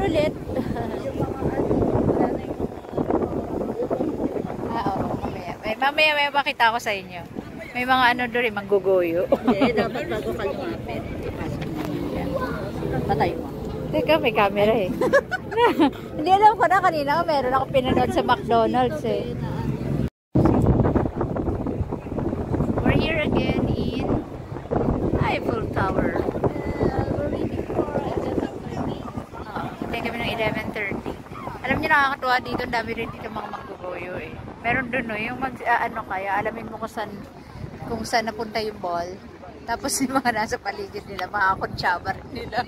ulit. Oo, mamaya may makita ko sa inyo. May mga ano doon rin, mangguguyo. Hindi, dapat bago ka lumapit. Patay mo. Teka, may camera eh. Hindi alam ko na kanina meron ako pinanood sa McDonald's eh. We're here again in Eiffel Tower. Hintay kami ng 11:30. Alam niyo, nakakatuwa dito, ang dami rin dito mga mangguguyo eh. Meron doon no, yung ano kaya, alamin mo kung saan napunta yung ball. Tapos yung mga nasa paligid nila, mga konsyaba rin nila.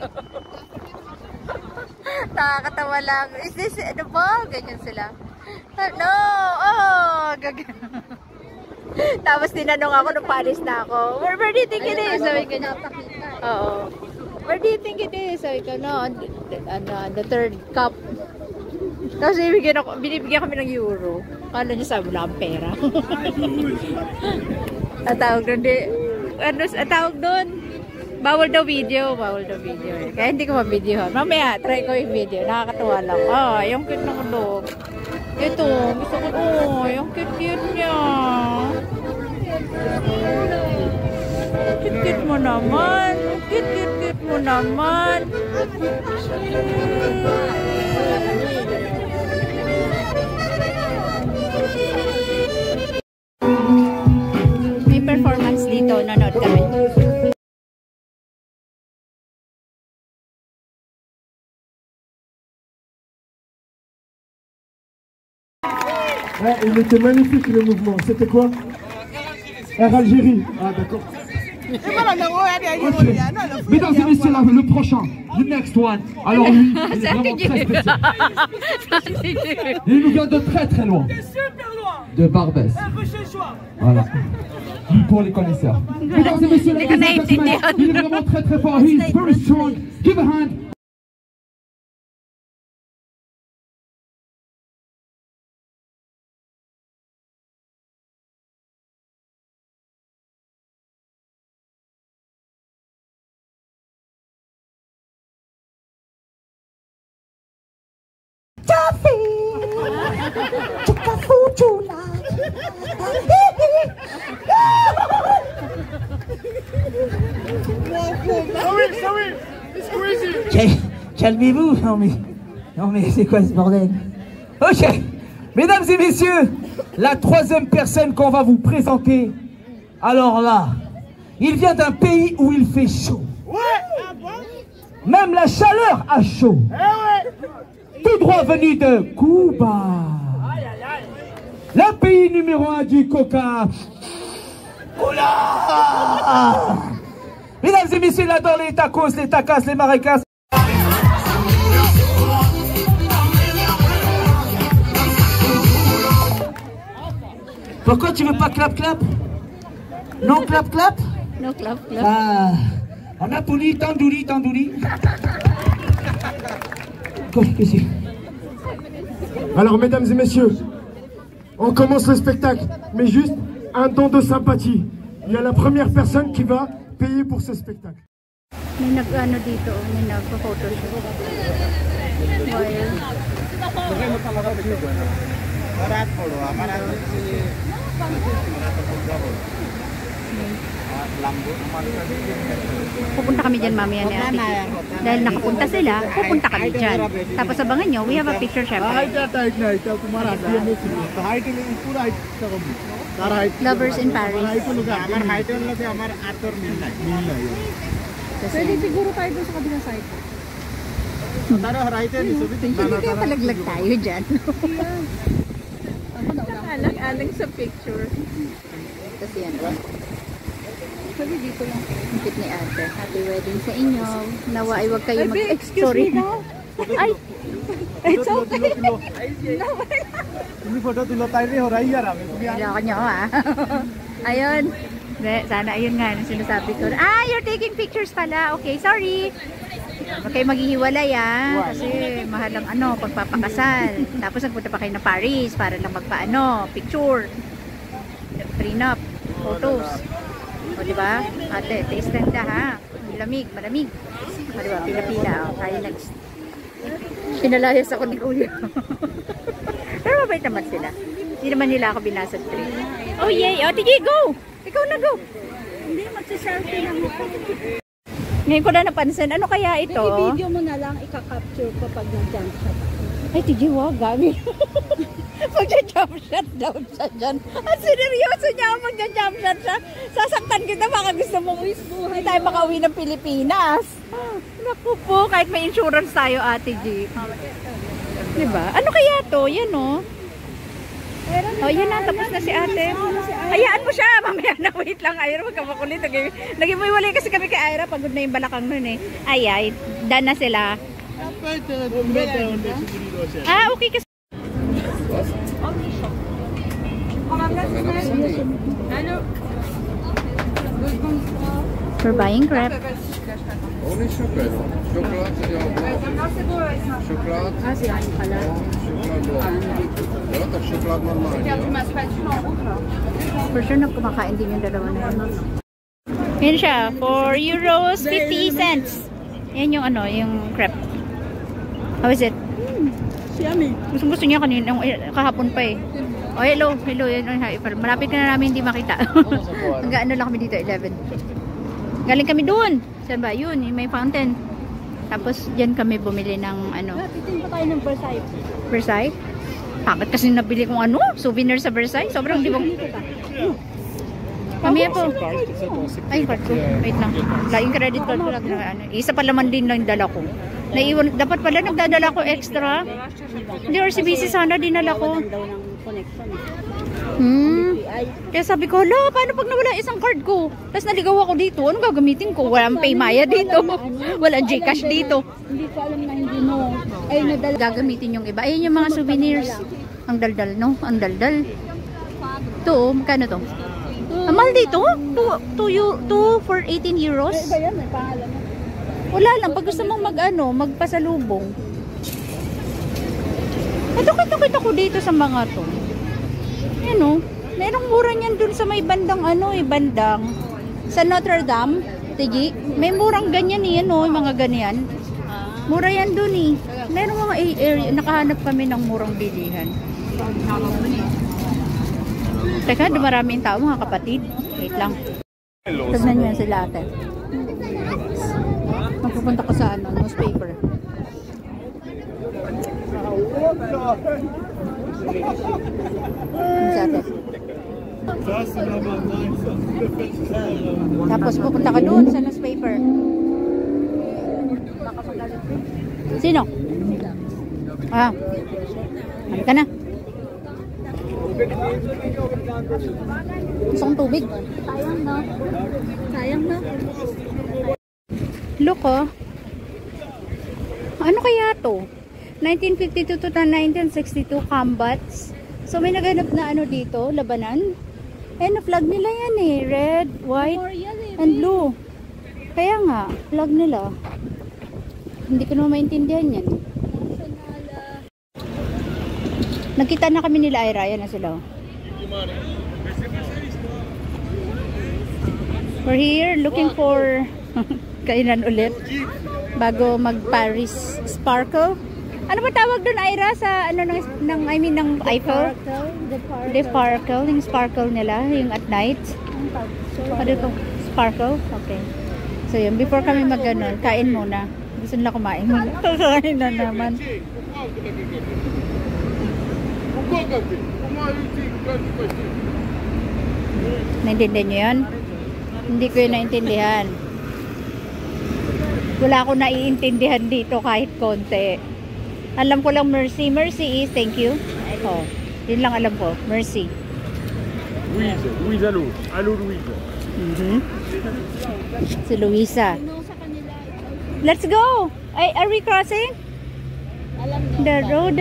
Nakakatawa lang. Is this the ball? Ganyan sila. No! Oh! Tapos tinanong ako nung palis na ako, where do you think it is? Sabi ko niya, oo. Where do you think it is? Sabi ko, no, the third cup. Tapos binibigyan kami ng euro. Kala niya sabi, wala akong pera. Ang tawag doon, tawag doon, bawal daw video eh. Kaya hindi ko ma-videohan. Mamaya, try ko yung video. Nakakatuwa lang. Yung cute ng dog. Ito, gusto ko, yung cute niya. Cute mo naman. Cute mo naman. May performance dito. Nanood kami. Ouais, il était magnifique le mouvement. C'était quoi? Air Algérie. Ah d'accord. Okay. Mesdames et messieurs, le prochain, the next one. Alors lui, il est vraiment très spécial. Il nous vient de très très loin. De Barbès. Voilà. Lui pour les connaisseurs. Mesdames et messieurs, il est vraiment très très fort. He is very strong. Give a hand. Calmez-vous, non mais c'est quoi ce bordel? Ok, mesdames et messieurs, la troisième personne qu'on va vous présenter, alors là, il vient d'un pays où il fait chaud. Même la chaleur a chaud. Tout droit venu de Cuba. Le pays numéro 1 du coca. Oula! Mesdames et messieurs, il adore les tacos, les tacas, les maracas. Pourquoi tu veux pas clap-clap? Non clap-clap? No clap. Ah, on a poli, tandoori. Qu'est-ce que Alors mesdames et messieurs, on commence le spectacle, mais juste un don de sympathie. Il y a la première personne qui va payer pour ce spectacle. May nag-ano dito, may nagpo-photoshoot. Pupunta kami dyan mamaya ni Ate Kiko. Dahil nakapunta sila, pupunta kami dyan. Tapos abangan nyo, we have a picture syempre. Lovers in Paris. Pwede siguro tayo doon sa kabilang side. Hindi kaya palaglag tayo dyan. Alang-alang sa picture. Kasi yan. Sabi dito lang. Ang cute ni Ate. Happy wedding sa inyo. Nawa ay wag kayo sorry. Ay! It's okay. Niloko nyo ha. Ayun. Sana ayun nga. Sinasabi ko. You're taking pictures pala. Okay, sorry. Huwag kayo maghihiwalay kasi mahal ang pagpapakasal. Tapos nagpunta pa kayo na Paris para lang picture. Prenup, photos. O diba? Ate, taste ganda ha. Malamig. O diba? Pila-pila. Tayo next. Pinalayas ako ni Kuya. Pero mabait naman sila. Hindi naman nila ako binasad trip. Oh yay! Oh, tige, go! Ikaw na, go! Hindi, magsa-selfie lang ako. Ngayon ko na napansin, ano kaya ito? I-video mo na lang, ika-capture ko pag nag-jump shot. Ay, tige, wag, gagi. Magja-jump shot daw siya dyan. At sineryoso niya ako magja-jump shot siya. Sasaktan kita, baka gusto mong hindi tayo makauwi ng Pilipinas. Naku po, kahit may insurance tayo, Ate G. Diba? Ano kaya to? Yan, oh. Oh, yan na. Tapos na si ate. Hayaan mo siya. Mamaya na. Wait lang. Ayra, magkamakulit. Naging mo iwalay kasi kami kay Ayra. Pagod na yung balakang nun eh. Ay. Done na sila. Ah, okay kasi. We're buying crepe. Only chocolate. Chocolate, chocolate. Ah, sila yung pala. Ja, tak chocolate normal. For sure na kumakain din yung dalawa na yun. Yan siya. 4 euros 50 cents. Yan yung ano, yung crepe. How is it? Yummy. Gusto niya kanina, kahapon pa eh. Oh, hello. Yan, malapit ka na namin hindi makita. Hanggang ano lang kami dito, 11. Galing kami doon. Saan ba? Yun, may fountain. Tapos, dyan kami bumili ng ano. Titin pa tayo ng Versailles. Versailles? Bakit kasi nabili kong ano? Souvenir sa Versailles? Sobrang di bang... Mamaya po. Ay, card ko. Wait lang. Yung credit card ko lang. Isa pa laman din lang dala ko. Naiwan, dapat pala nagdadala ko extra. Hindi, or si busy sana dinala ko. Kaya sabi ko, hala, paano pag nawala isang card ko? Tapos naligaw ako dito. Anong gagamitin ko? Walang Paymaya dito. Walang Gcash dito. Hindi ko alam na hindi mo. Ay, nadala. Gagamitin yung iba. Ayun yung mga souvenirs. Ang daldal, no? Ang daldal. Ito, magkano to? Ang mahal dito? 2 for 18 euros? Iba yan, may pangalan. Wala lang. Pag gusto mong magpasalubong. Ito, kita ko dito sa mga to. Ano? Merong mura niyan dun sa may bandang bandang sa Notre Dame, Tigi. May murang ganyan eh, yung mga ganyan. Mura yan dun eh. Merong mga area, nakahanap kami ng murang bilihan. Teka, dumaraming tao mga kapatid. Wait lang. Tignan niyo sila ate. Magpupunta ko sa newspaper. Tapos pupunta ka doon sa newspaper. Sino? Ano ka na? Gusto kong tubig. Sayang na. Sayang na. Look oh. Ano kaya to? 1952 to 1962 combats. So may naganap na dito, labanan. Na flag nila yan eh. Red, white, and blue. Kaya nga, flag nila. Hindi ko naman maintindihan yan. Nagkita na kami nila Ayra. Yan na sila. We're here looking for kainan ulit. Bago mag-Paris Sparkle. Ano ba tawag doon Ayra sa ng Eiffel? The Sparkle, yung sparkle nila, yung at night. Ano ito? Sparkle? Okay. So yun, before kami mag-ganon, kain muna. Gusto nila kumain muna. Kakain na naman. Naintindihan nyo yun? Hindi ko yun naintindihan. Wala akong naiintindihan dito kahit konti. Alam ko lang mercy. Mercy is thank you. Oh, yun lang alam ko. Mercy. Louise, allô. Allô, Louise. Si Luisa. Let's go! Are we crossing? The road?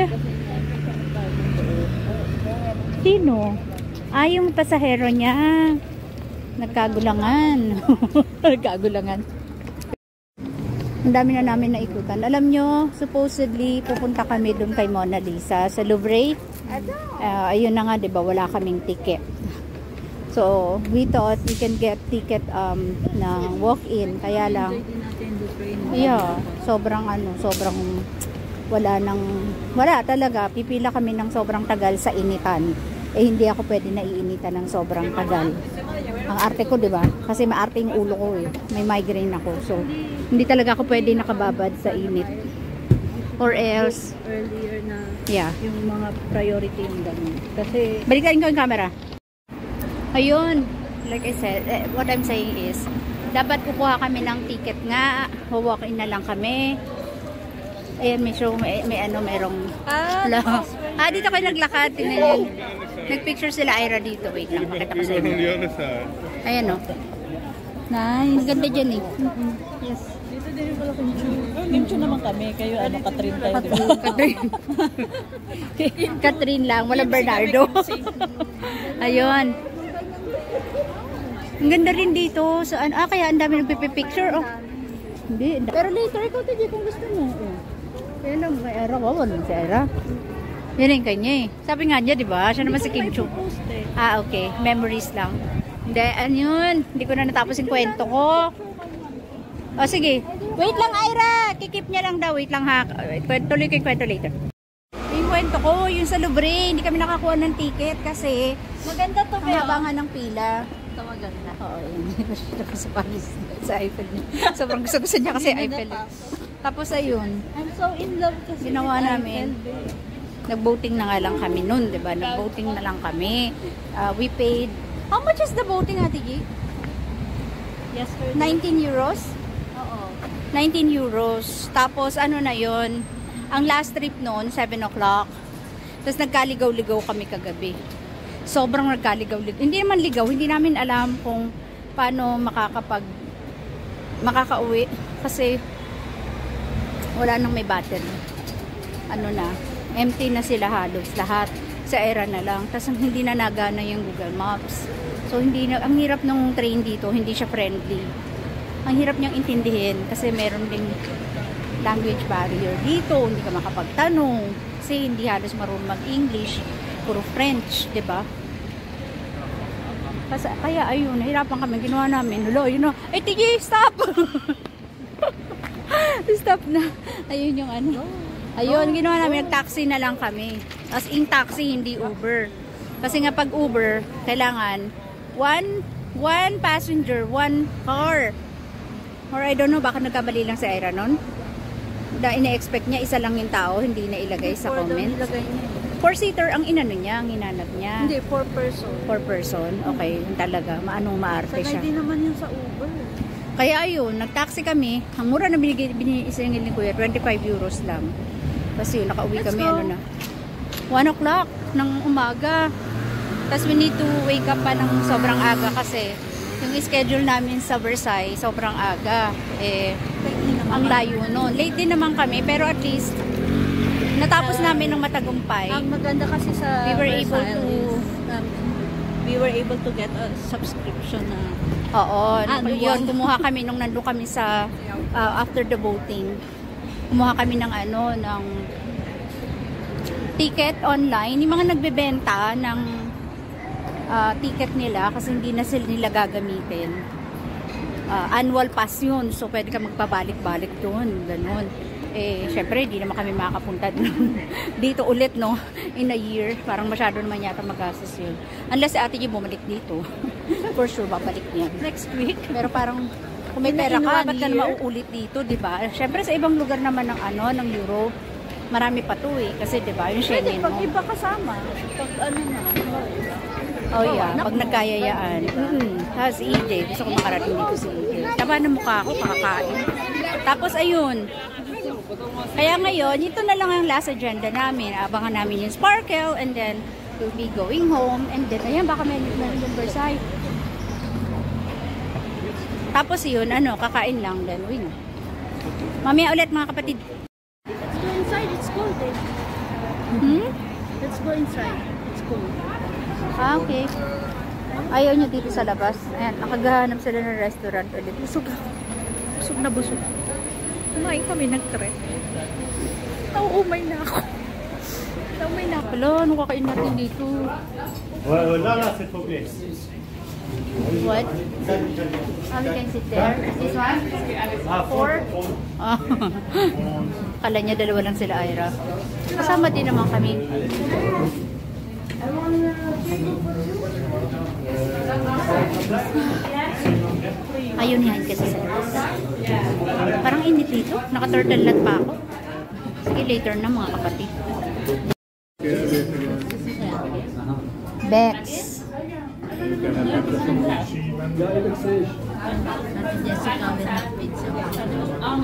Sino? Yung pasahero niya. Nagkagulangan. Nagkagulangan. Ang dami na namin naikutan. Alam nyo, supposedly, pupunta kami dun kay Mona Lisa sa Louvre. Ayun na nga, diba, wala kaming ticket. So, we thought we can get ticket na walk-in. Kaya lang, yeah, sobrang wala talaga. Pipila kami ng sobrang tagal sa initan. Eh hindi ako pwede na iinitan ng sobrang tagal. Ang arte ko, 'di ba? Kasi maarte yung ulo ko eh. May migraine ako. So hindi talaga ako pwede nakababad sa init. Or else, Earlier na yeah. yung mga priority yung ganun. Kasi Balikan ko yung camera. Ayun, like I said, what I'm saying is, dapat kukuha kami ng ticket nga. Walk-in na lang kami. Ayan, may show, may merong... dito kayo naglakad. Tingnan nyo. Nagpicture sila Ira dito. Wait lang, pakita ko sa inyo. Ayan o. nice. Ang ganda dyan eh. Yes. Dito din yung pala Kimcho naman kami. Kayo Catherine tayo. Catherine lang, walang Bernardo. Ayun. Ang ganda rin dito. Saan? Kaya ang dami nagpipicture. Oh. Hindi. Pero later, ikaw tayo kung gusto mo. Kaya lang, may Ira. Wow, ano si Ira? Yan yung kanya eh. Sabi nga niya, di ba? Siya naman si Kim Chu. Okay. Memories lang. Hindi, ano yun? Hindi ko na natapos yung kwento ko. O, sige. Wait lang, Ira. Kikip niya lang daw. Wait lang ha. Tuloy ko yung kwento later. Yung kwento ko, yung sa Louvre, hindi kami nakakuha ng ticket kasi Maganda to, ang habangan ng pila. Ito maganda. Oo, yun. Gusto ko sa Paris. Sa Eiffel niya. Sobrang gusto niya kasi Eiffel. Tapos ayun, I'm so in love kasi ginawa with namin. Eiffel. Nag-boating na nga lang kami nun, di ba? Nag-boating na lang kami. We paid, how much is the boating, Ate G? Yesterday. 19 euros? Oo. 19 euros. Tapos ano na yon? Ang last trip noon, 7 o'clock. Tapos nagkaligaw-ligaw kami kagabi. Sobrang nagkaligaw-ligaw. Hindi naman ligaw, hindi namin alam kung paano makakauwi. Kasi wala nang may battery. Ano na, empty na sila halos lahat. Sa era na lang. Tapos hindi na nagana yung Google Maps. So hindi na, ang hirap ng train dito, hindi siya friendly. Ang hirap niyang intindihin kasi meron ding language barrier dito, hindi ka makapagtanong kasi hindi halos marunong mag-English, puro French, 'di ba? Kaya ayun, nahirapan kami, ginawa namin. Hello, TJ, stop! Stop na. Ayun yung ano. Ayun, ginawa namin, nag-taxi na lang kami. As in taxi, hindi Uber. Kasi nga pag Uber, kailangan one passenger, one car. Or I don't know, baka nagkabali lang si Ira nun. Ina-expect niya, isa lang yung tao, hindi na ilagay sa comment. Four-seater ang inano niya, ang hinanap niya. Hindi, 4 person. 4 person, okay, yun talaga. Maarte siya. Sakay din naman yun sa Uber. Kaya ayun, nag-taxi kami. Ang mura na binisingil ni Kuya, 25 euros lang. Kasi yun, nakauwi kami, 1 o'clock ng umaga. Tapos we need to wake up pa ng sobrang aga kasi yung schedule namin sa Versailles, sobrang aga. Ang layo nun. Late din naman kami, pero at least natapos namin ng matagumpay. Ang maganda kasi sa We were able to we were able to get a subscription na yun, kumuha kami nung nandun kami sa after the boating. Kumuha kami ng ng ticket online. Yung mga nagbebenta ng ticket nila kasi hindi na sila nila gagamitin. Annual pass yun. So, pwede ka magpabalik-balik doon. Ganun. Syempre, hindi naman kami makakapunta dito ulit, no? In a year. Parang masyado naman yata magastos yun. Unless si Ate G bumalik dito. For sure, babalik niya. next week. Pero parang, kung may pera ka, ba't ka na mauulit dito, diba? Syempre, sa ibang lugar naman ng Europe, marami pa to eh. Kasi, diba, yung Schengen mo. Pag iba kasama, pag Oh yeah, pag nagkayayaan. Tapos si EJ, gusto ko makarating dito si EJ. Taba na mukha ako, kakakain. Tapos ayun. Kaya ngayon, ito na lang ang last agenda namin. Abangan namin yung Sparkle and then we'll be going home. And then, ayan, baka may yung Versailles. Tapos yun, kakain lang. Then, uwi na. Mamaya ulit mga kapatid. Let's go inside, it's cold eh. Let's go inside, it's cold. Okay. Ayaw nyo dito sa labas. Ayan, nakagahanap sila ng restaurant ulit. Busog ako. Busog na busog. Kumain kami nag-trek. Nauumay na ako. Nauumay na ako. Hello, ano kakain natin dito? Wala, c'est trop bien. What? We can sit there. This one? 4? Kala niya dalawa lang sila, Ira. Kasama din naman kami. Ayun yan kasi sa labas. Parang init dito. Naka-turtle nut pa ako. Sige, later na mga kapatid. Bex.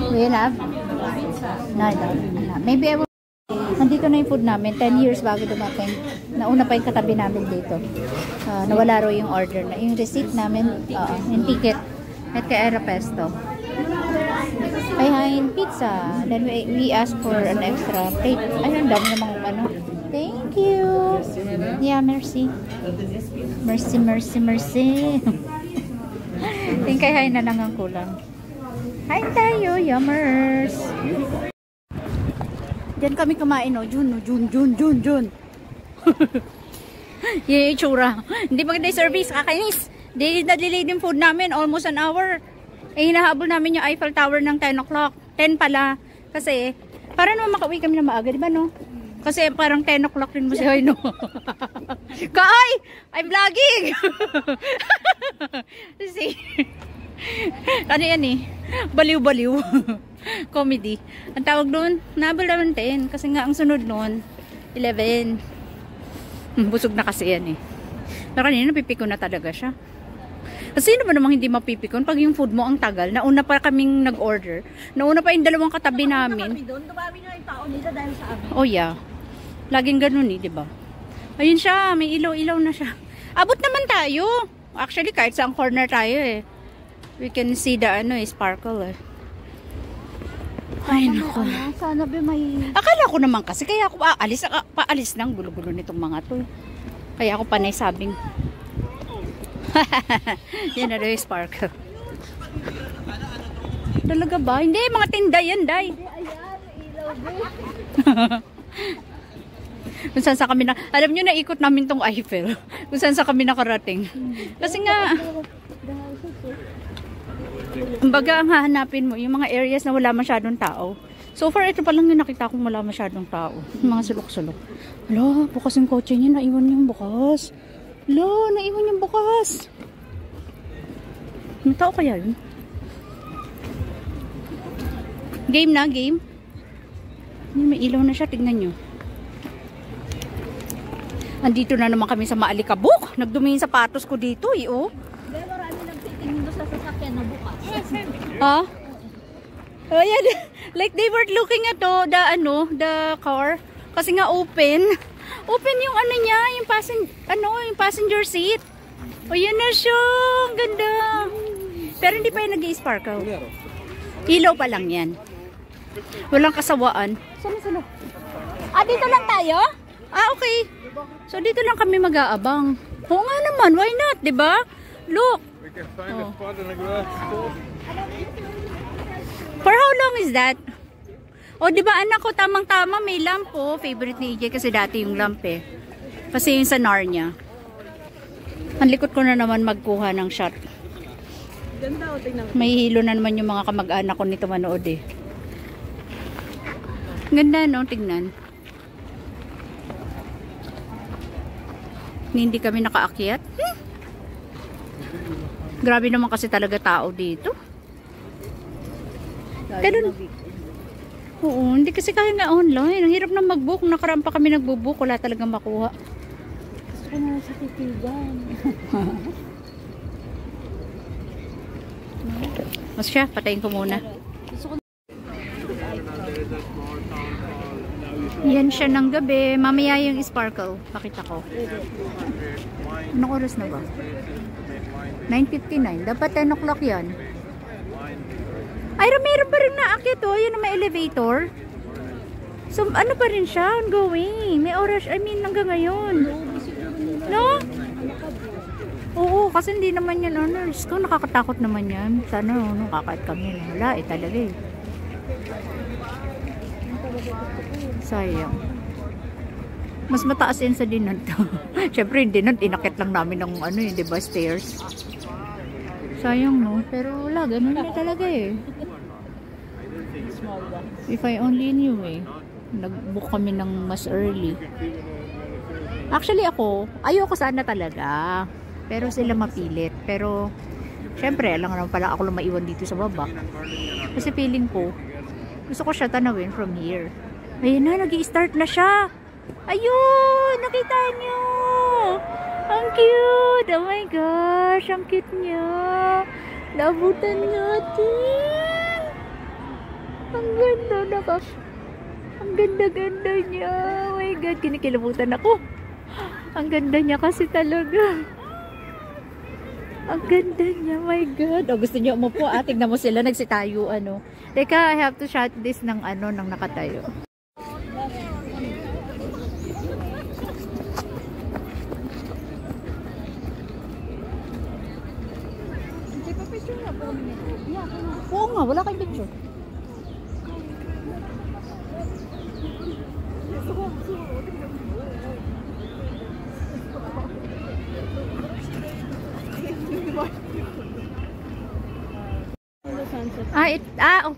Do you love? No, I don't. Maybe I will. Nandito na yung food namin. 10 years bago dumating. Nauna pa yung katabi namin dito. Nawala raw yung order na. Yung receipt namin, yung ticket. At kay Aeropesto. Behind pizza. Then we asked for an extra plate. Ayun, dami namang ano. Thank you. Yeah, merci. Merci, merci, merci. Think hi na lang ang kulang. Hi tayo, yummers. Diyan kami kumain, no? Jun. Yung itsura. Hindi maganda yung service, kakainis. Na-delay din food namin, almost an hour. Eh, hinahabol namin yung Eiffel Tower ng 10 o'clock. 10 pala. Kasi, para naman makauwi kami na maaga, di ba, no? Kasi parang 10 o'clock rin mo si Hoy, no? Kaay! I'm vlogging! See? Ano yan eh? Baliw-baliw. Comedy. Ang tawag doon, nabal naman 10. Kasi nga, ang sunod noon, 11. Busog na kasi yan eh. Pero kanina, napipiko na talaga siya. Kasi sino ba namang hindi mapipikon pag yung food mo ang tagal? Nauna pa kaming nag-order. Nauna pa yung dalawang katabi namin. Dumami na yung tao nila dahil sa amin. Oh yeah. Laging ganun eh, di ba? Ayun siya, may ilaw-ilaw na siya. Abot naman tayo. Actually, kahit sa corner tayo eh. We can see the sparkle eh. Ay, naku. Sana ba may... Akala ko naman kasi, kaya ako paalis ng gulo-gulo nitong mga to. Kaya ako panay sabing. Yan na daw yung sparkle. Talaga ba? Hindi, mga tinda yan, Day. Kung saan sa kami na, alam nyo na ikot namin tong Eiffel. Kung saan sa kami nakarating. Kasi nga, kumbaga ang hahanapin mo, yung mga areas na wala masyadong tao. So far, ito pa lang yung nakita kong wala masyadong tao. Yung mga sulok-sulok. Hala, bukas yung kotse niya, naiwan yung bukas. Hala, naiwan yung bukas. May tao kaya yun? Game na, game. May ilaw na siya, tignan nyo. Andito na naman kami sa Maalikabok. Nagdumi yung sapatos ko dito, eh, oh. Dahil marami nagtitingin doon sa sasakyan na bukas. Ah? Oh, yeah. Like they were looking at the car. Kasi nga open. Open yung ano niya, yung passenger seat. O, yun na siya. Ang ganda. Pero hindi pa yung nag-i-sparkle. Ilaw pa lang yan. Walang kasawaan. Saan? Ah, dito lang tayo? Ah, okay. So, dito lang kami mag-aabang. Oo nga naman, why not, diba? Look. We can find a spot in the garage. For how long is that? O, diba anak ko, tamang-tama, may lamp po. Favorite ni EJ kasi dati yung lamp eh. Kasi yung sa Narnia. Ang likot ko na naman magkuha ng shot. Ganda o, tingnan. May hilo na naman yung mga kamag-anak ko nito manood eh. Ganda no, tignan. Hindi kami nakaakyat. Grabe naman kasi talaga tao dito. Ganun. Oo, hindi kasi kaya nga online. Ang hirap na mag-book. Nakaraan pa kami nagbo-book. Wala talagang makuha. Gusto ko na sa titigan. Mas siya, patayin ko muna. Yan siya ng gabi. Mamaya yung sparkle. Pakita ko. Anong oras na ba? 9:59. Dapat 10 o'clock yan. Ay, meron pa rin naakit oh. Yun na may elevator. So, ano pa rin siya? Ongoing. May oras, hanggang ngayon. No? Oo, kasi hindi naman yan, ko, nakakatakot naman yan. Sana, kakait kami. Wala, talaga eh. Sayang. Mas mataas yan sa Dinant. Siyempre, yung Dinant, inakit lang namin ng diba, stairs. Sayang, no? Pero wala, ganun na talaga eh. If I only knew eh. Nag-book kami ng mas early. Actually ako, ayoko sana talaga. Pero sila mapilit. Pero, syempre, alam naman pala ako lang maiwan dito sa baba. Kasi feeling ko, gusto ko siya tanawin from here. Ayun na, nag-i-start na siya. Ayun! Nakita niyo! Ang cute! Oh my gosh! Ang cute niya! Labutan natin! Ang ganda na ka! Ang ganda-ganda niya! Oh my god! Kinikilabutan ako! Ang ganda niya kasi talaga! Ang ganda niya! Oh my god! Oh, gusto niyo umupo? Tignan mo sila nagsitayo ano. Teka, I have to shot this ng ano, ng nakatayo. Oo nga, wala kayong picture.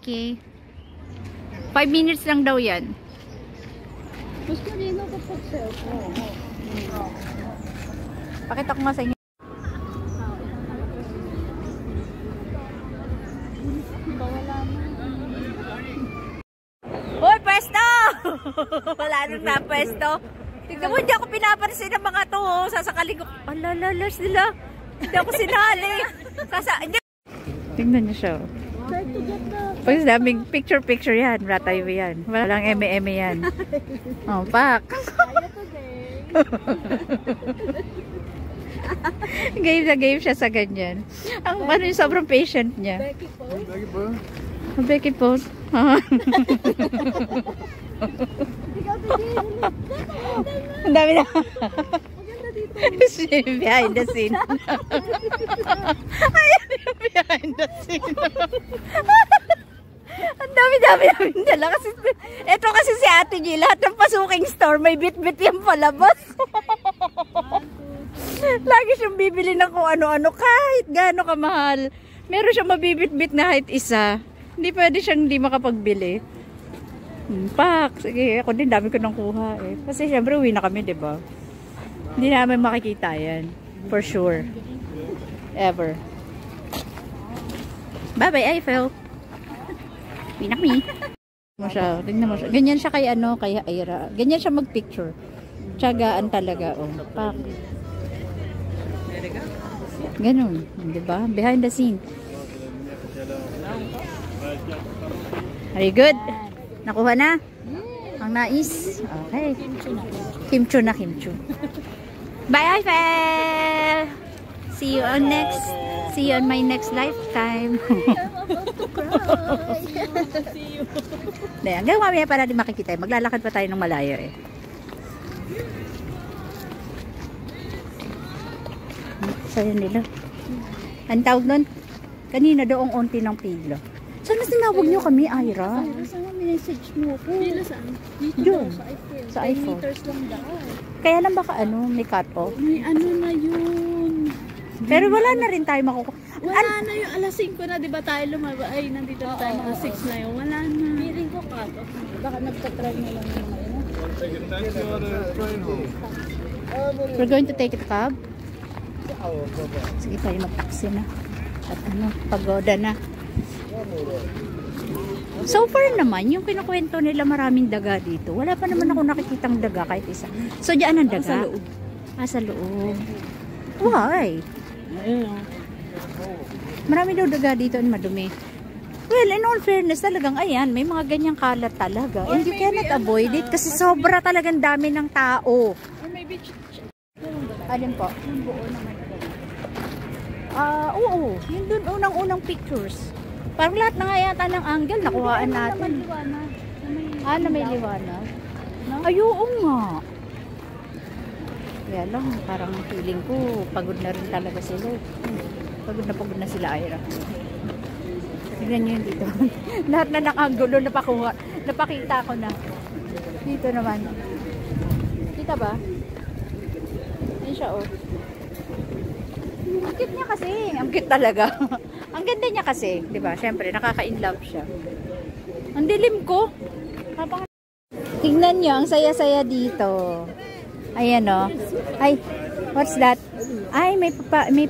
Okay. 5 minutes lang daw yan. Gusto rin ako kapag cellphone. Pakita ko nga sa inyo. Hoy, pwesto! Wala nang na pwesto. Tignan mo, hindi ako pinapansin ng mga to. Sasakali ko. Alala sila. Hindi ako sinali. Tingnan niyo siya. Try to get the... Pag daming picture yan. Ratayo yan. Walang eme-eme yan. Oh, pak. Kaya today. Game na game siya sa ganyan. Ang ano yung sobrang patient niya. Becky po. Becky po. Ang dami na. Behind the scene. Ayan yung behind the scene. Ang dami-dami namin dala. Ito kasi si Ate G, lahat ng pasuking store may bit-bit yung palabas. Lagi siyang bibili ng kung ano-ano kahit gaano kamahal. Meron siyang mabibit-bit na kahit isa. Hindi pwede siyang hindi makapagbili. Pak, sige, ako din dami ko nang kuha eh. Kasi syempre uwi na kami, 'di ba? Hindi namin makikita 'yan. For sure. Ever. Bye-bye, Eiffel. Pinak me. Tingnan mo siya. Ganyan siya kay ano, kay Ira. Ganyan siya mag-picture. Tiyagaan talaga, oh. Pak. Ganun, 'di ba? Behind the scene. Are you good? Nakuha na? Ang nais? Okay. Kimchu na kimchu. Bye, Eiffel! See you on my next lifetime. Hanggang mamaya para di makikita. Maglalakad pa tayo ng malayo eh. Sa'yo nila. Ang tawag nun? Kanina doong unti ng pila. Sana sinawag nyo kami, Ira? Sana message mo ko. Pila saan? Dito Yun. daw, Sa iPhone. 10 meters lang daw. Kaya lang baka ano, may cut-off. May ano na yun. Pero wala na rin tayo makukuha. Wala na yung alas 5 na, di ba tayo lumaba? Ay, nandito na tayo mga 6 na yun. Wala na. Feeling ko cut-off. Baka nagtatry na lang yung ano. We're going to take a cab. Sige tayo mag-taxi na. At ano, pagoda na. So far naman, yung kinukwento nila maraming daga dito. Wala pa naman ako nakikitang daga kahit isa. So, diyan ang daga? Sa loob. Sa loob. Why? Marami daw daga dito at madumi. Well, in all fairness, talagang ayan, may mga ganyang kalat talaga. And you cannot avoid it kasi sobra talagang dami ng tao. Or maybe, Alin po? yung buo naman. Oo. Yun dun unang-unang pictures. Parang lahat na nga yata ng angle nakuhaan natin. Na may liwanag. Ay, oo nga. Kaya lang, parang feeling ko, pagod na rin talaga sila. Pagod na sila, Ira. Tignan nyo yun dito. Lahat na nakagulo, napakita ko na. Dito naman. Kita ba? Yan siya, oh. Ang cute niya kasi. Ang cute talaga. Ang ganda niya kasi. Diba? Siyempre, nakaka-inlove siya. Ang dilim ko. Tingnan nyo, ang saya-saya dito. Ayan o. Ay, what's that? Ay, may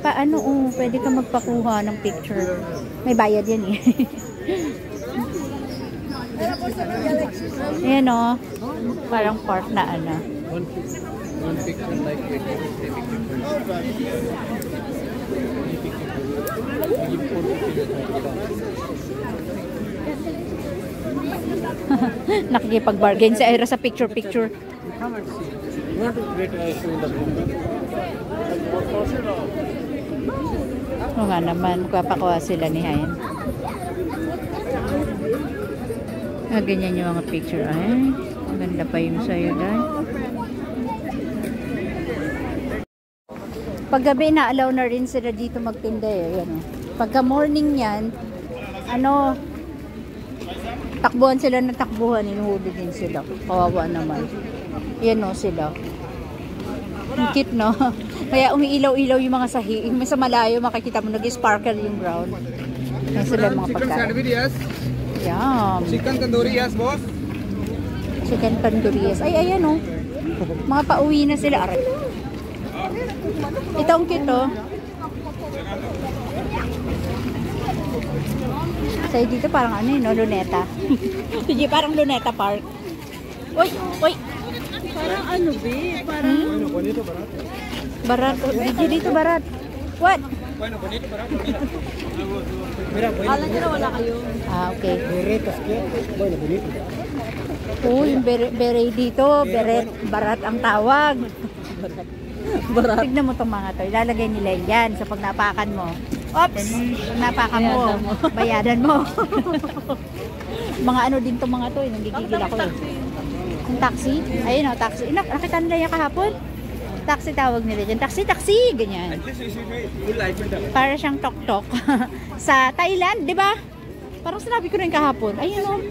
ano, pwede ka magpakuha ng picture. May bayad yan eh. Ayan o. Parang park na ano. One picture like it. Nakikipag-bargain si Ira sa picture-picture. O nga naman, magpapakuha sila ni Hain. Ganyan yung mga picture. Ay, maganda pa yung sa'yo dahil. Paggabi na-allow na rin sila dito magtinda eh. Yan, oh. Pagka morning yan, ano, takbuhan sila ng takbuhan, inuhuli din sila. Kawawa naman. Yan o sila. Ang cute no? Kaya umiilaw-ilaw yung mga sahi. Yung sa malayo makikita mo nag-sparkle yung ground. Yan sila mga pagkain. Yum. Chicken tandoori, yes, boss. Chicken tandoori, yes. Ay, ayan o. Mga pauwi na sila. Aray. Ito ang cute o. Sa'yo dito parang ano yun, no? Luneta. Hindi, parang Luneta Park. Uy! Uy! Parang ano, be? Parang... Barat. Hindi dito, Barat. What? Alam nyo na wala kayo. Ah, okay. Oh, yung beret dito. Beret. Barat ang tawag. Barat. Tignan mo itong mga to. Ilalagay nila yan sa pag napakan mo. Oops! Pag napakan mo, bayadan mo. Mga ano din itong mga to. Nagigigil ako eh. Yung taxi? Ayun o, taxi. Nakita nila yung kahapon? Taxi tawag nila dyan. Taxi, taxi! Ganyan. Para siyang tok-tok. Sa Thailand, di ba? Parang sinabi ko rin kahapon. Ayun o.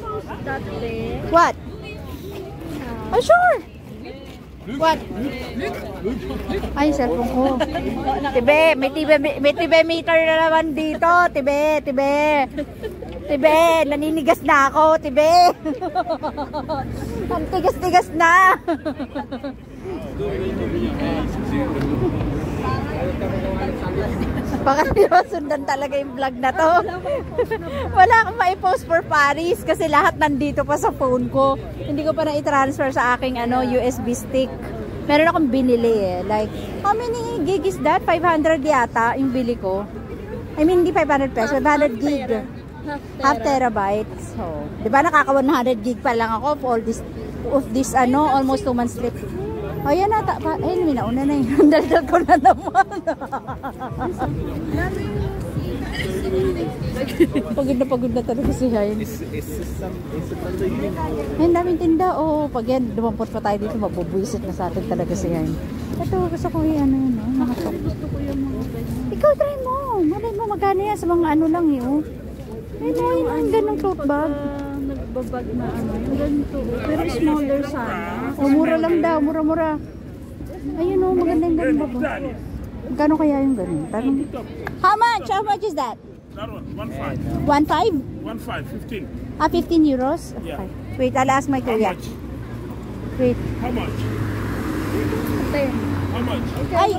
What? Oh, sure! What? Ay, cellphone ko. Tibe, may tibe meter na naman dito. Tibe. Tibe, naninigas na ako. Tibe. Ang tigas-tigas na. Baka sundan talaga yung vlog na to. Wala akong maipost for Paris kasi lahat nandito pa sa phone ko. Hindi ko pa na-i-transfer sa aking ano, USB stick. Meron akong binili eh. Like, how many gig is that? 500 yata yung bili ko. I mean, hindi 500 pesos, 500 gig. Half terabyte. So, di ba nakaka 100 gig pa lang ako of this ano, almost 2 months sleep. Oh, yan na. Ayun, minauna na yun. Daldal ko na naman. Pagod na talaga si Hain. Ayun, daming tinda. Oh, pag yan, dumampot pa tayo dito, mabubuisit na sa atin talaga si Hain. Ito, gusto ko yung ano yun. Gusto ko yung mga ganyan. Ikaw, try mo. Malay mo, magkano yan sa mga ano lang yun. Ayun, ang ganong tote bag. Nagbabag na ano, yung ganito. Pero smaller sana. Oh, mura lang daw, mura-mura. Ayun oh, maganda yung ganun baba. Magkano kaya yung ganun? Tanong. How much? How much is that? That one, 1.5. 1.5? 1.5, 15. Ah, 15 euros? Okay. Yeah. Wait, I'll ask my How kuya. much? Wait. How much? How much? Ay,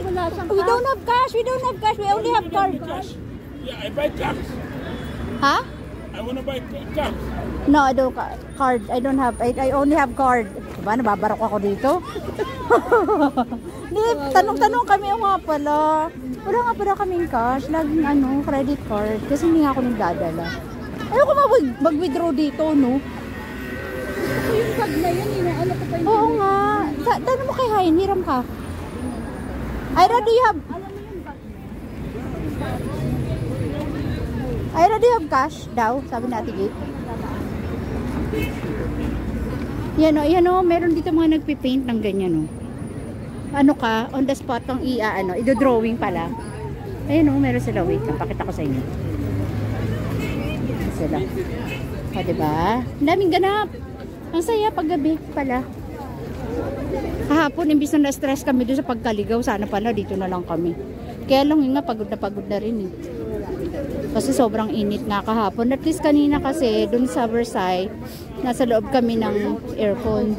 we don't have cash. We don't have cash. We only have card. Cash. Yeah, I buy cards. Huh? I want to buy cards. No, I don't card. I don't have. I only have card. Diba, nababarok ako dito? Di, tanong-tanong kami nga pala. Wala nga pala kaming cash. Laging ano, credit card. Kasi hindi nga ako nagdadala. Ayoko mag-withdraw dito, no? Yung bag na yun, ano ko pa yung... Oo nga. Tanong mo kay Hain, hiram ka. Ira, do you have... Ira, do you have cash daw? Sabi ni Ate Gate. Yan o, meron dito mga nagpipaint ng ganyan o. Ano ka, on the spot kang i-drawing pala. Ayan o, meron sila. Wait, pakita ko sa inyo. Ayan sila. O, diba? Ang daming ganap. Ang saya paggabi pala. Kahapon, imbis na na-stress kami doon sa pagkaligaw, sana pala dito na lang kami. Kaya lang yun nga, pagod na rin eh. Kasi sobrang init nga kahapon. At least kanina kasi dun sa Versailles, nasa loob kami ng aircon.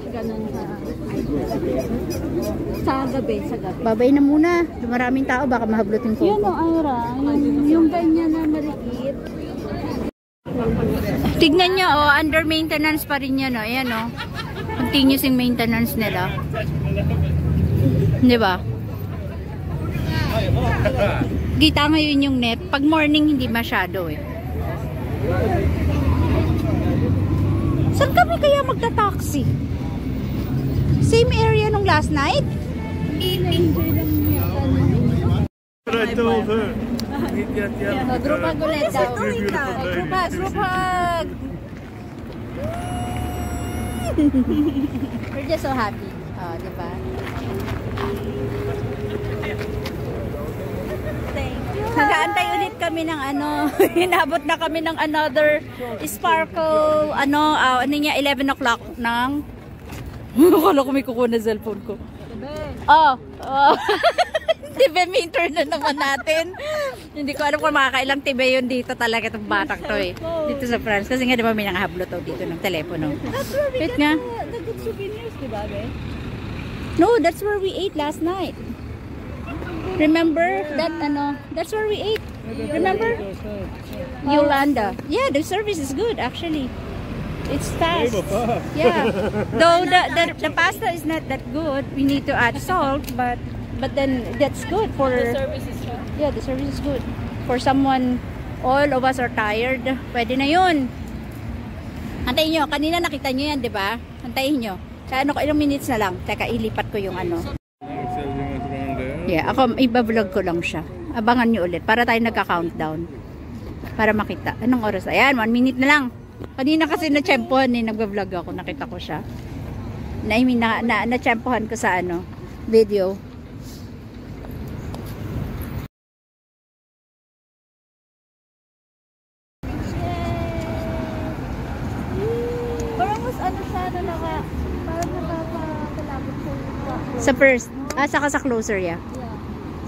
Sa gabi. Babay na muna. Maraming tao, baka mahablot yung Yun Coco. o, Aura. Yung ganyan na maliit. Tignan nyo, oh, under maintenance pa rin yan, oh. Ayan, oh. Continuous yung maintenance nila. Di ba? Kita ngayon yung net. Pag morning, hindi masyado, eh. Saan kami kaya magta-taxi? Same area nung last night? Grupag ulit daw. Grupag. We're just so happy. Oh, diba? Nag-aantay ulit kami ng ano. Hinabot na kami ng another sparkle. Ano niya, 11 o'clock ng... Akala ko may kukuha na cellphone ko. Oh. Tibe meter na naman natin. Hindi ko alam kung makakailang tibe yun dito talaga itong batak to eh. Dito sa France. Kasi nga diba may nakahablot dito ng telepono. Wait nga. The good souvenirs, diba, be? No, that's where we ate last night. Remember that that's where we ate. Remember? Yolanda. Yeah, the service is good actually. It's fast. Yeah. Though the pasta is not that good, we need to add salt, but then that's good for The service is good. yeah, the service is good. For someone, all of us are tired. Pwede na 'yun. Antayin nyo, kanina nakita nyo yan, 'di ba? Antayin nyo. Sa ilang minutes na lang. Teka, ilipat ko yung ano. Yeah, ako iba-vlog ko lang siya. Abangan nyo ulit para tayo nagka-countdown. Para makita. Anong oras? Ayan, 1 minute na lang. Kanina kasi na-tsempohan eh, nagba-vlog ako, nakita ko siya. Na-tsempohan ko sa video. Parang mas siya na parang nakapalabot siya. Sa first, saka sa closer, yeah.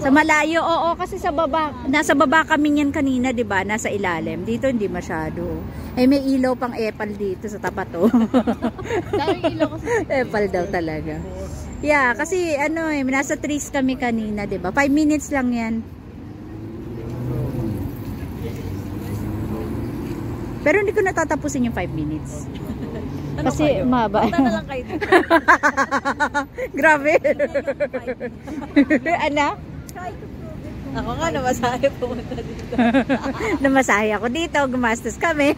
Sa malayo, oo, kasi sa baba, nasa baba kami yan kanina, 'di ba? Nasa ilalim. Dito hindi masyado. Eh may ilaw pang epal dito sa tapat oh. Dahil ilaw kasi Epal daw talaga. Yeah, kasi nasa trees kami kanina, 'di ba? 5 minutes lang 'yan. Pero hindi ko natatapusin yung 5 minutes. Kasi mahaba. Punta na lang kayo dito. Grabe. Ano? Ako nga, namasahe pumunta dito. Namasahe ako dito, gumastos kami.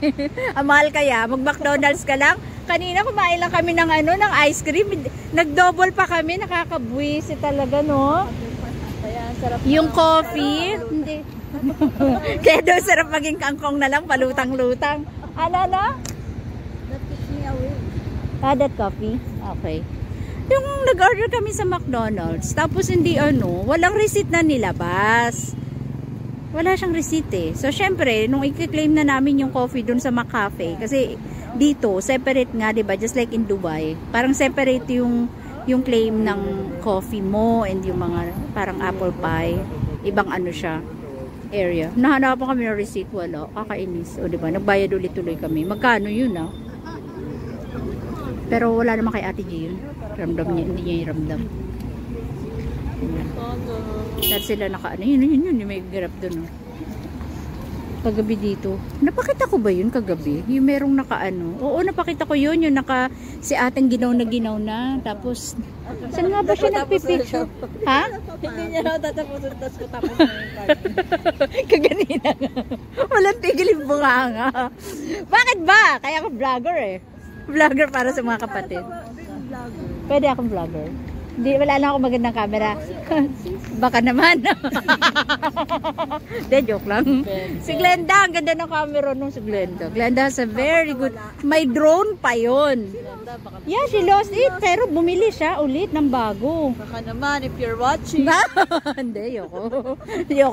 Ang mahal kaya, mag-McDonald's ka lang. Kanina kumain lang kami ng ng ice cream. Nag-double pa kami, nakakabuwisi talaga, no? Kaya, sarap. Yung coffee, hindi. Kaya daw sarap maging kangkong na lang, palutang-lutang. Ano? That keeps me away. That coffee? Okay. Yung nag-order kami sa McDonald's, tapos hindi walang receipt na nilabas. Wala siyang receipt eh. So, syempre, nung i-claim na namin yung coffee dun sa McCafe, kasi dito, separate nga, diba? Just like in Dubai. Parang separate yung claim ng coffee mo and yung mga parang apple pie. Ibang siya, area. Nahanapan kami ng receipt, wala. Kakainis. O, diba? Nagbayad ulit tuloy kami. Magkano yun, Pero wala naman kay Ate G yun. Ramdam niya, hindi niya ramdam. Dahil sila yun, may grab dun. Kagabi dito. Napakita ko ba yun kagabi? Yung merong Oo, napakita ko yun. Yung si ateng ginaw na. Tapos, saan nga ba siya nagpipicture? Ha? Hindi niya raw tatapusin, tapos tapos na yung card. Kaganina nga. Walang tigil yung bunganga. Bakit ba? Kaya ako vlogger eh. Vlogger para sa mga kapatid. Pwede akong vlogger. Wala lang ako magandang camera. Baka naman. De, joke lang. Si Glenda, ang ganda ng camera nung si Glenda. Glenda has a very good... May drone pa yun. Yeah, she lost it. Pero bumili siya ulit ng bago. Baka naman, if you're watching. Hindi, yoko.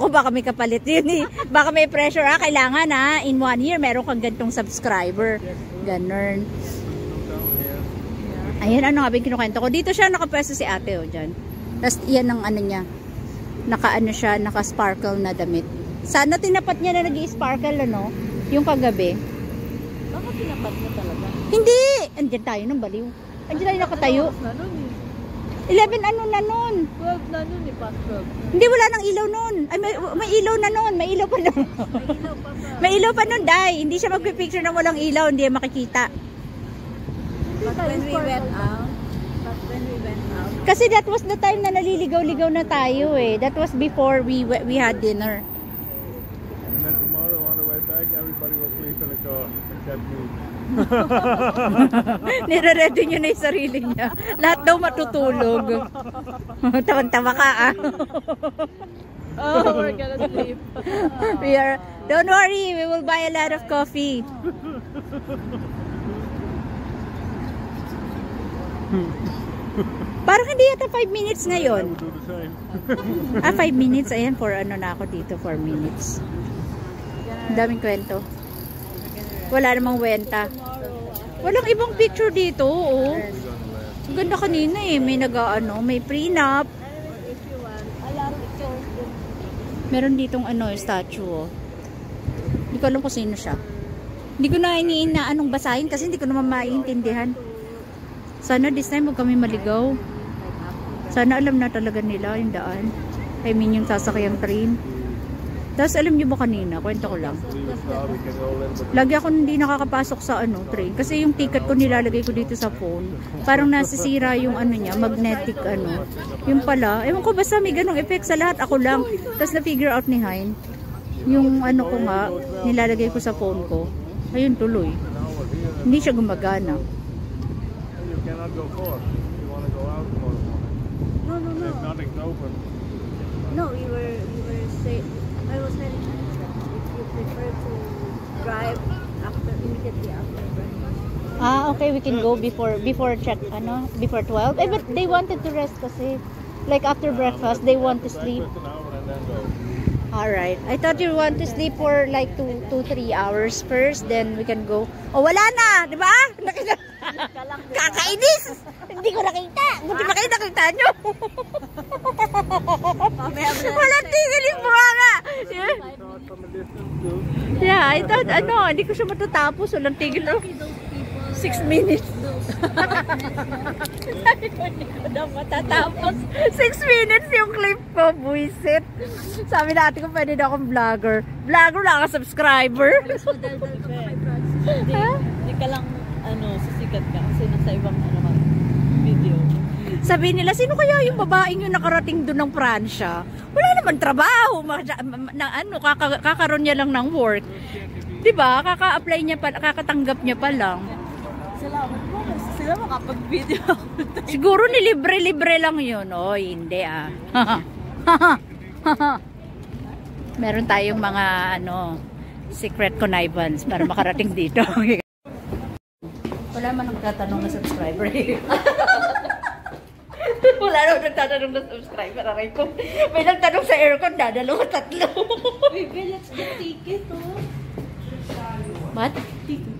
Baka may kapalit yun eh. Baka may pressure kailangan in 1 year meron kang gantong subscriber. Ganun. Ayan, nga ba yung kinukwento ko. Dito siya nakapwesto si ate, dyan. Tapos, yan ang niya. Naka-sparkle na damit. Sana tinapat niya na nag-i-sparkle, ano? Yung kagabi. Bakit tinapat mo talaga? Hindi! Andiyan tayo ng baliw. Andiyan tayo nakatayo. 11 ano na nun? 12 na nun eh, past 12. Hindi, wala nang ilaw nun. Ay, may ilaw na nun. May ilaw pa nun. May ilaw pa nun, Day. Hindi siya magpipicture na walang ilaw. Hindi makikita. But when we went out, Kasi that was the time na naliligaw-ligaw na tayo eh. That was before we had dinner. And then tomorrow on the way back, everybody will sleep in the car except me. Nire-ready niya na yung sarili niya. Lahat daw matutulog. Tawan-tawa ka ah. oh, we're gonna sleep. Don't worry, we will buy a lot of coffee. Parang hindi yata 5 minutes ngayon. Do the same. 5 minutes. Ayan, for ano na ako dito, 4 minutes. Ang daming kwento. Wala namang wenta. Walang ibang picture dito, oh. Ang ganda kanina eh. May may prenup. Meron ditong statue, oh. Hindi ko alam kung sino siya. Hindi ko na anong basahin kasi hindi ko naman maiintindihan. Sana this time huwag kami maligaw. Sana alam na talaga nila yung daan. I mean yung sasakyang train. Tapos alam nyo ba kanina, kwento ko lang. Lagi ako hindi nakakapasok sa train. Kasi yung ticket ko nilalagay ko dito sa phone. Parang nasisira yung niya, magnetic Yung pala, ewan ko basta may ganong effect sa lahat. Ako lang. Tapos na-figure out ni Hein. Yung ko nga, nilalagay ko sa phone ko. Ayun tuloy. Hindi siya gumagana. You cannot go far. You want to go out tomorrow morning. No. If nothing's open. No, we were saying, I was telling you that if you prefer to drive immediately after breakfast. Okay, we can go before check, before 12. But they wanted to rest kasi. Like after breakfast, they want to sleep. Just an hour and then go. Alright. I thought you want to sleep for like 2-3 hours first, then we can go. Oh, wala na! Di ba? Kakainis! Hindi ko nakita! Buti ba kayo nakita nyo? Walang tigil yung bunganga! Yeah, I thought, hindi ko siya matatapos. Walang tigil. 6 minutes. Sabi ko, hindi ko na matatapos. 6 minutes yung clip ko, buisit. Sabi natin kung pwede na akong vlogger. Vlogger lang ako, subscriber. Hindi ka lang, sisikat ka kasi nasa ibang, video. Sabi nila, sino kaya yung babaeng yung nakarating doon ng Pransya? Wala naman trabaho. Kakaroon niya lang ng work. Diba? Kaka-apply niya pa, kakatanggap niya pa lang. Salamat po. Sila makapag-video ako. Siguro ni libre-libre lang yun. Hindi Meron tayong mga secret connivance para makarating dito. Wala man nagtatanong na subscriber. Wala naman nagtatanong na subscriber. May nagtanong sa aircon, dadalawa, tatlo. Baby, let's get ticket, What? Ticket.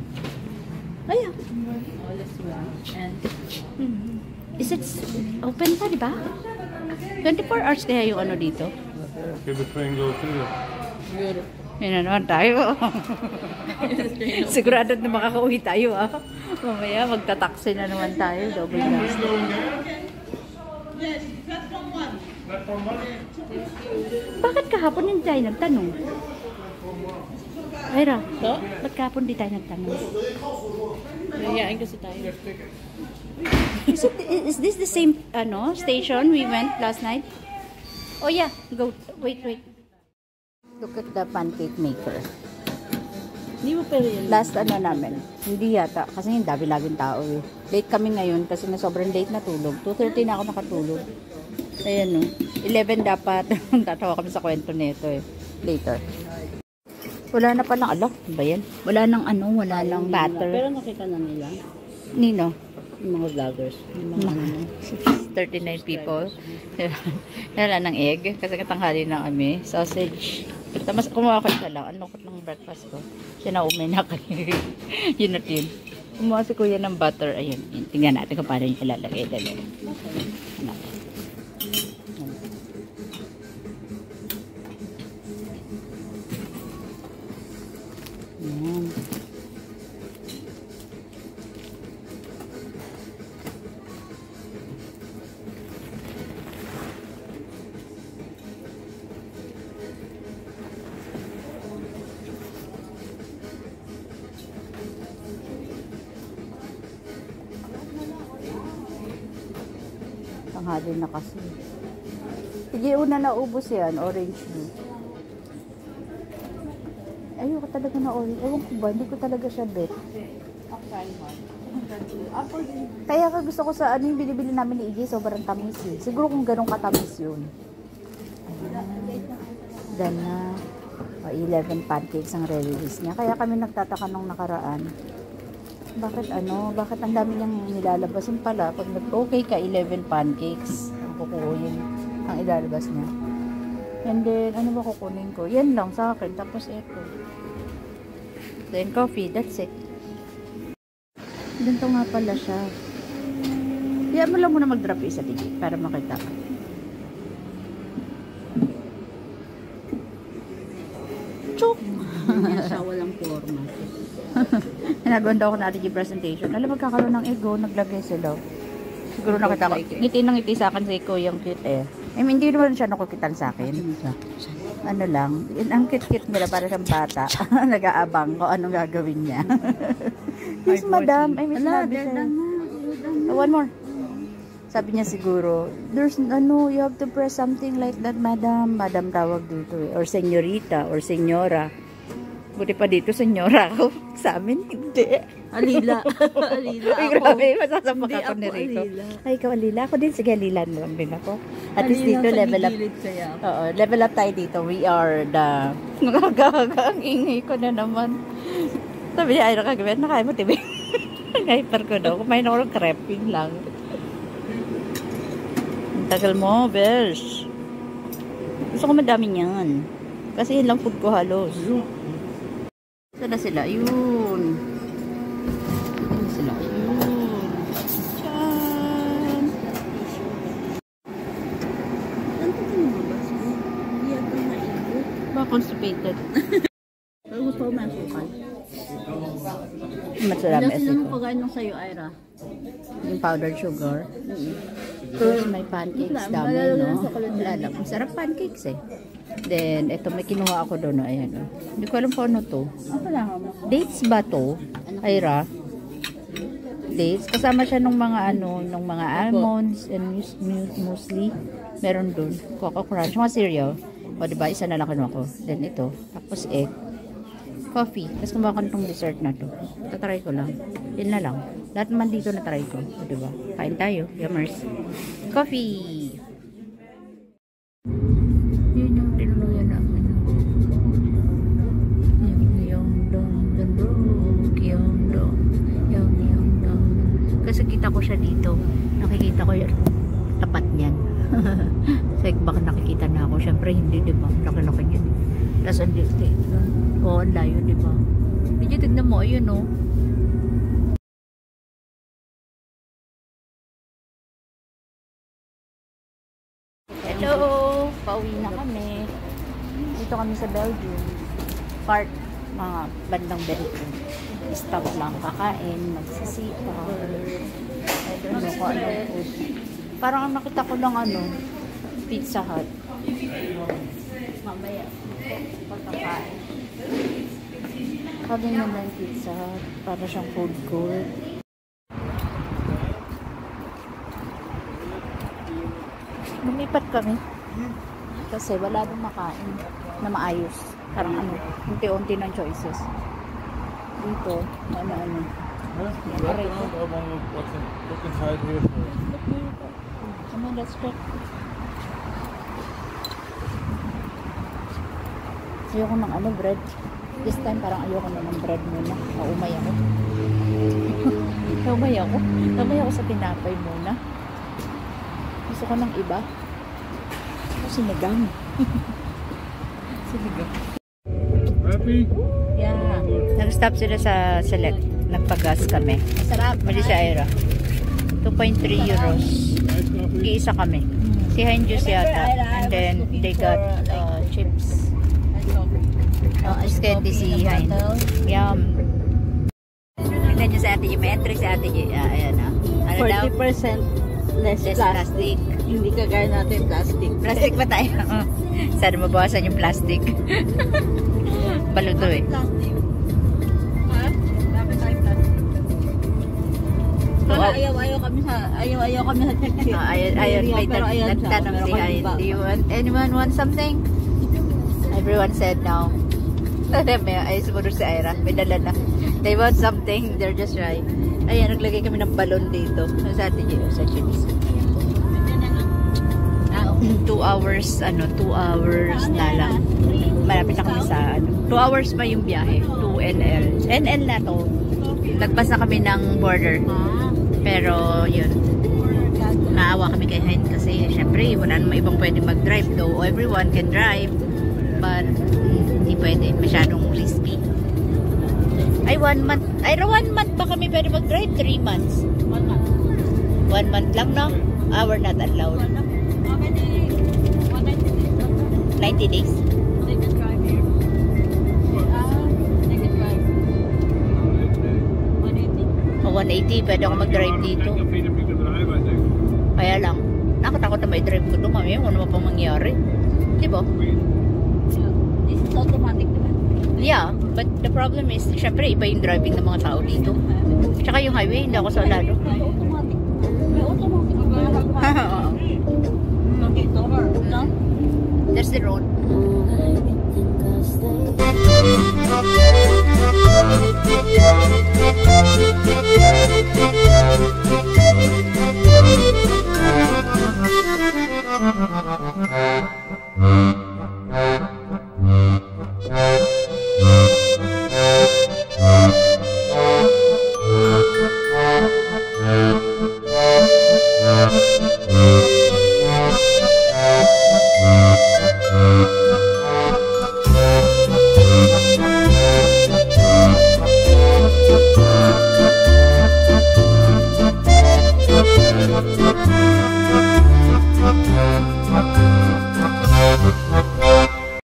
Ayan. And Is it open pa, di ba? 24 hours kaya yung dito? Give the train go through. Yan na naman tayo. Sigurado na makakauwi tayo Mamaya magta-taxi na naman tayo. Double gas. Bakit kahapon hindi tayo nagtanong? Ira, ba't kahapon di tayo nagtanong? nahiyain kasi tayo. Is this the same station we went last night? Oh yeah, go. Wait. Look at the pancake maker. Hindi mo pwede yun. Last namin. Hindi yata. Kasi yung dami laging tao eh. Late kami ngayon kasi na sobrang late na tulog. 2:30 na ako nakatulog. Ayan 11 dapat. Tatawa kami sa kwento nito eh. Later. Wala na palang, ba yan? Wala nang wala nang butter. Pero nakita na nila. Nino? Yung mga vloggers. Yung mga 39 people. Wala ng egg. Kasi katanghali na kami. Sausage. Mas kumuha ko isa lang. Ang lungkot ng breakfast ko. Siya na umay na kayo. Yun at yun. Kumuha si kuya ng butter. Ayun. Tingnan natin kung paano yung ilalagay. Dali. Ano? Tanghali na kasi. Sige, una naubos yan. Orange juice. Ayoko talaga na orange. Ewan ko ba? Hindi ko talaga siya bet. Kaya ka gusto ko sa ano yung binibili namin ni Iggy, sobrang tamis eh. Siguro kung ganun katamis yun. Then na 11 pancakes ang release niya. Kaya kami nagtataka nung nakaraan. Bakit ang dami niyang nilalabasin pala. Pag nag-okay ka, 11 pancakes ang kukunin ang ilalabas niya. And then, ano ba kukunin ko? Yan lang sa akin. Tapos ito. Then coffee, that's it. Ganito nga pala siya. Kaya mo lang muna mag-drop isa dito para makita ka. Chok! Siya walang forma. Nagawin daw ako na yung presentation. Alam, magkakaroon ng ego, naglagay sila. Siguro nakita ko. Ngiti ng ngiti sa akin sa iko yung cute eh. I mean, hindi naman siya nakukitan sa akin. Ano lang, ang cute-cute nila para siyang bata. Nag-aabang kung anong gagawin niya. Yes, madam. I miss one more. Sabi niya siguro, there's you have to press something like that, madam. Madam tawag dito eh. Or senyorita, or senyora. Buti pa dito, senyora ako. Sa amin, hindi. Alila. Alila Uy, ako. grabe. Masasamak Hindi ako ni ako Rico. Alila. Ay, ikaw Alila. Ako din. Sige, Alila na lang din ako. At least dito, level up. Oo, level up tayo dito. We are the... Nagagaga. Ang ingay ko na naman. Sabi niya, ay, nakagawin. Nakaya mo, tibi. Hyper ko daw. Kumain ako ng creping lang. Ang tagal mo, besh. Gusto ko madami niyan. Kasi yun lang food ko halos. Saan na sila? Yun. Saan na sila? Yun. Tiyaan. Saan ka lumabas mo? Hindi ako naibot. Ba, constipated. Pero gusto ko masukal. Masarap Wala ito. sila nung pagkain nung sa'yo, Ira. Yung powdered sugar. Tapos may pancakes dami, no? Wala lang. Masarap pancakes eh. Then, ito, may kinuha ako doon. Ayan, oh. Hindi ko alam kung ano to. Ano lang mo? Dates ba to? Ira? Dates? Kasama siya ng mga ng mga almonds and muesli. Meron doon. Coco Crunch. Mga cereal. O, diba? Isa na lang kinuha ko. Then, ito. Tapos, egg. Coffee. Tapos, kumuha ko itong dessert na to. Tatry ko lang. Yun na lang. Lahat naman dito na try ko. O, diba? Kain tayo. Yummers. Coffee! Yun yung tinuluyan namin. Kasi kita ko siya dito. Nakikita ko yun. Tapat niyan. Like baka nakikita na ako. Siyempre hindi, diba? Laki-laki niyan. Tapos ang dito. Oo, ang layo, diba? Medyo tignan mo. Ayun, oh. Hello! Pauwi na kami. Dito kami sa Belgium. Park, mga bandang Belgium. Stop lang, kakain, magsisipa. I don't know kung anong food. Parang nakita ko lang Pizza Hut. Mamaya, pagkakain. Kami naman Pizza Hut. Para siyang food court. Lumipat kami. Kasi wala nang makain na maayos. Parang unti-unti ng choices. Dito, ano. Look inside here first. Come on, let's check. Ayoko ng bread. This time parang ayoko na ng bread muna. Naumay ako. Naumay ako sa tinapay muna. Gusto ko ng iba. Sinigang. Sinigang. Happy? Yeah. Nag-stop sila sa Select. Nagpagas kami. Sarap. Mali sa Ira. 2.3 euros. Iisa kami. Si Hein juice yata. And then they got chips. As candy si Hein. Yum. Tignan nyo sa ate G. May entry sa ate G. Ayan na. Ano daw? 40% less Less plastic. Hindi kagaya natin plastic. Plastic pa tayo. Sana mabawasan yung plastic. Baluto eh. Plastic. Ha? Dapat tayo plastic. Ayaw kami sa cheche. Ayun, may Pero ayan siya. nagtanong si Pero Ayan. ba? Do you want, anyone want something? Everyone said no. May ayos mo si Ira. May dala na. They want something. They're just shy. Ayan, naglagay kami ng balon dito. Sa atin yun, sa chips. 2 hours, 2 hours na lang. Malapit na kami sa, 2 hours pa yung biyahe. 2 NL. NL na to. Lagpas na kami ng border. Pero, yun. Naawa kami kay Hein kasi, syempre, wala naman ibang pwede mag-drive. Though everyone can drive. But, hindi pwede. Masyadong risky. Ay, 1 month. Ay, 1 month ba kami pwede mag-drive? 3 months. 1 month lang, no? We're not allowed. 90 days. They can drive here. They can drive. 180. 180, pwede ako mag-drive dito. Kaya lang, nakatakot na may drive ko doon. Mami, ano pa pang mangyari? Diba? This is automatic, diba? Yeah, but the problem is, syempre, iba yung driving ng mga tao dito. Tsaka yung highway, hindi ako solado. May automatic. May automatic. Okay, door. No? There's the road.